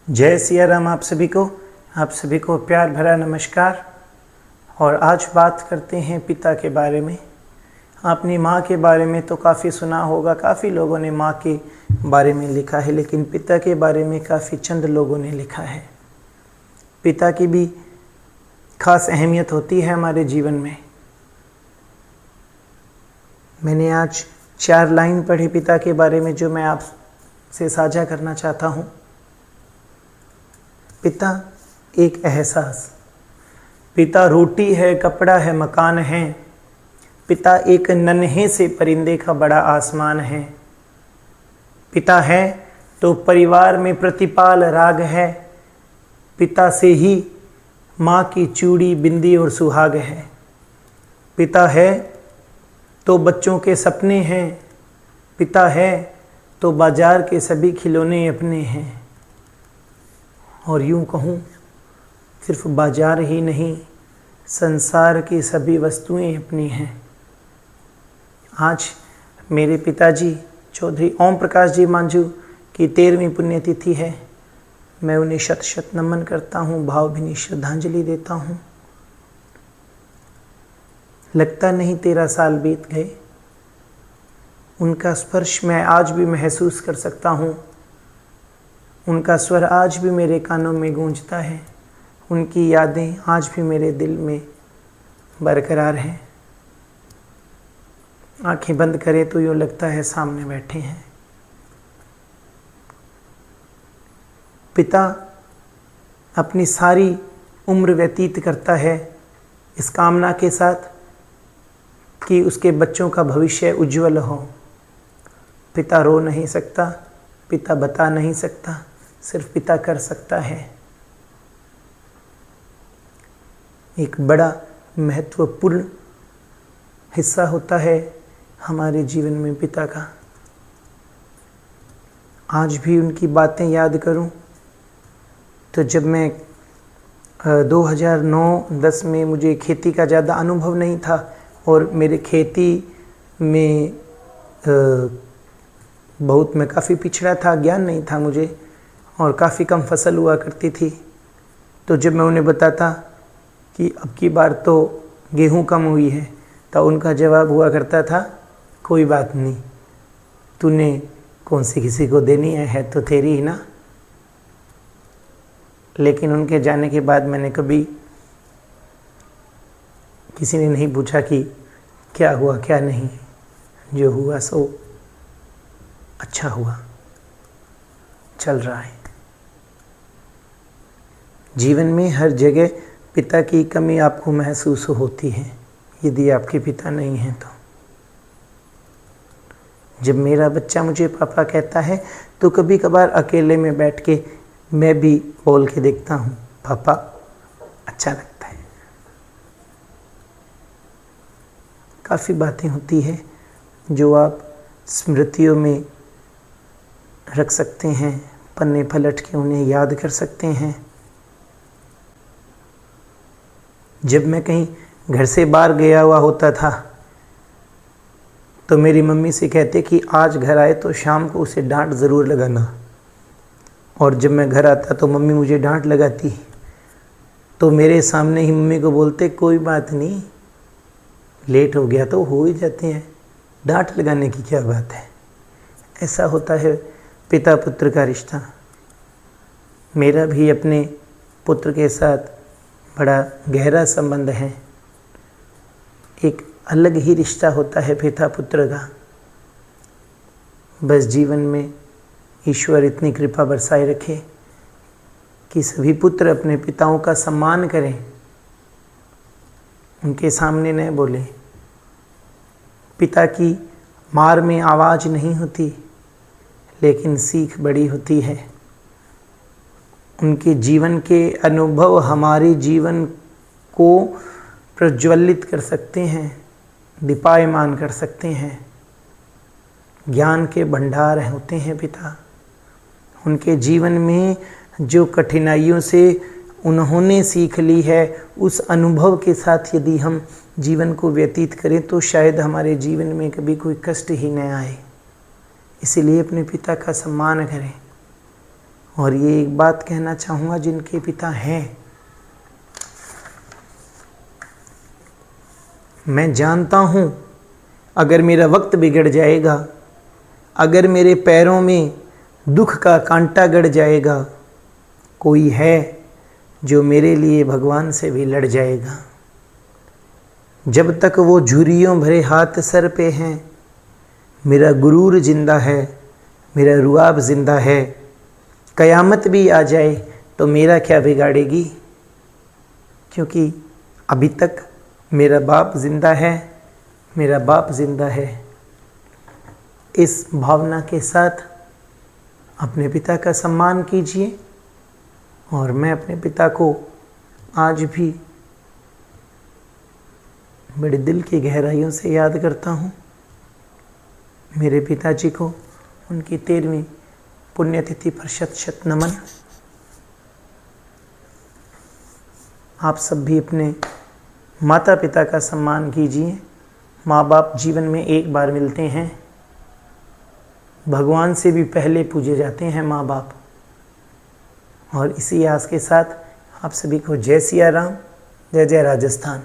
जय सिया राम। आप सभी को प्यार भरा नमस्कार। और आज बात करते हैं पिता के बारे में। आपने माँ के बारे में तो काफ़ी सुना होगा, काफ़ी लोगों ने माँ के बारे में लिखा है, लेकिन पिता के बारे में काफ़ी चंद लोगों ने लिखा है। पिता की भी खास अहमियत होती है हमारे जीवन में। मैंने आज 4 लाइन पढ़ी पिता के बारे में, जो मैं आपसे साझा करना चाहता हूँ। पिता एक एहसास, पिता रोटी है, कपड़ा है, मकान है। पिता एक नन्हे से परिंदे का बड़ा आसमान है। पिता है तो परिवार में प्रतिपाल राग है। पिता से ही माँ की चूड़ी, बिंदी और सुहाग है। पिता है तो बच्चों के सपने हैं। पिता है तो बाजार के सभी खिलौने अपने हैं। और यूं कहूँ, सिर्फ बाजार ही नहीं, संसार की सभी वस्तुएं अपनी हैं। आज मेरे पिताजी चौधरी ओम प्रकाश जी मांझू की 13वीं पुण्यतिथि है। मैं उन्हें शत शत नमन करता हूँ, भावभीनी श्रद्धांजलि देता हूँ। लगता नहीं 13 साल बीत गए। उनका स्पर्श मैं आज भी महसूस कर सकता हूँ। उनका स्वर आज भी मेरे कानों में गूंजता है। उनकी यादें आज भी मेरे दिल में बरकरार हैं। आंखें बंद करें तो यूँ लगता है सामने बैठे हैं। पिता अपनी सारी उम्र व्यतीत करता है इस कामना के साथ कि उसके बच्चों का भविष्य उज्जवल हो। पिता रो नहीं सकता, पिता बता नहीं सकता, सिर्फ पिता कर सकता है। एक बड़ा महत्वपूर्ण हिस्सा होता है हमारे जीवन में पिता का। आज भी उनकी बातें याद करूं तो जब मैं 2009-10 में मुझे खेती का ज़्यादा अनुभव नहीं था और मेरे खेती में मैं काफ़ी पिछड़ा था, ज्ञान नहीं था मुझे और काफ़ी कम फसल हुआ करती थी। तो जब मैं उन्हें बताता कि अब की बार तो गेहूं कम हुई है, तो उनका जवाब हुआ करता था, कोई बात नहीं, तूने कौन सी किसी को देनी है तो तेरी ही ना। लेकिन उनके जाने के बाद मैंने कभी किसी ने नहीं पूछा कि क्या हुआ क्या नहीं। जो हुआ सो अच्छा हुआ, चल रहा है। जीवन में हर जगह पिता की कमी आपको महसूस होती है, यदि आपके पिता नहीं हैं तो। जब मेरा बच्चा मुझे पापा कहता है तो कभी कभार अकेले में बैठ के मैं भी बोल के देखता हूँ, पापा। अच्छा लगता है। काफ़ी बातें होती है जो आप स्मृतियों में रख सकते हैं, पन्ने पलट के उन्हें याद कर सकते हैं। जब मैं कहीं घर से बाहर गया हुआ होता था तो मेरी मम्मी से कहते कि आज घर आए तो शाम को उसे डांट ज़रूर लगाना। और जब मैं घर आता तो मम्मी मुझे डांट लगाती तो मेरे सामने ही मम्मी को बोलते, कोई बात नहीं, लेट हो गया तो हो ही जाते हैं, डांट लगाने की क्या बात है। ऐसा होता है पिता पुत्र का रिश्ता। मेरा भी अपने पुत्र के साथ बड़ा गहरा संबंध है। एक अलग ही रिश्ता होता है पिता पुत्र का। बस जीवन में ईश्वर इतनी कृपा बरसाए रखे कि सभी पुत्र अपने पिताओं का सम्मान करें, उनके सामने न बोले। पिता की मार में आवाज़ नहीं होती, लेकिन सीख बड़ी होती है। उनके जीवन के अनुभव हमारे जीवन को प्रज्वलित कर सकते हैं, दीपायमान कर सकते हैं। ज्ञान के भंडार होते हैं पिता। उनके जीवन में जो कठिनाइयों से उन्होंने सीख ली है, उस अनुभव के साथ यदि हम जीवन को व्यतीत करें तो शायद हमारे जीवन में कभी कोई कष्ट ही न आए। इसीलिए अपने पिता का सम्मान करें और ये एक बात कहना चाहूँगा, जिनके पिता हैं, मैं जानता हूँ अगर मेरा वक्त बिगड़ जाएगा, अगर मेरे पैरों में दुख का कांटा गड़ जाएगा, कोई है जो मेरे लिए भगवान से भी लड़ जाएगा। जब तक वो झुर्रियों भरे हाथ सर पे हैं, मेरा गुरूर जिंदा है, मेरा रुआब जिंदा है। कयामत भी आ जाए तो मेरा क्या बिगाड़ेगी, क्योंकि अभी तक मेरा बाप जिंदा है, मेरा बाप जिंदा है। इस भावना के साथ अपने पिता का सम्मान कीजिए। और मैं अपने पिता को आज भी बड़े दिल की गहराइयों से याद करता हूँ। मेरे पिताजी को उनकी 13वीं पुण्यतिथि पर शत शत नमन। आप सब भी अपने माता पिता का सम्मान कीजिए। माँ बाप जीवन में एक बार मिलते हैं, भगवान से भी पहले पूजे जाते हैं माँ बाप। और इसी आस के साथ आप सभी को जय सिया राम, जय जय राजस्थान।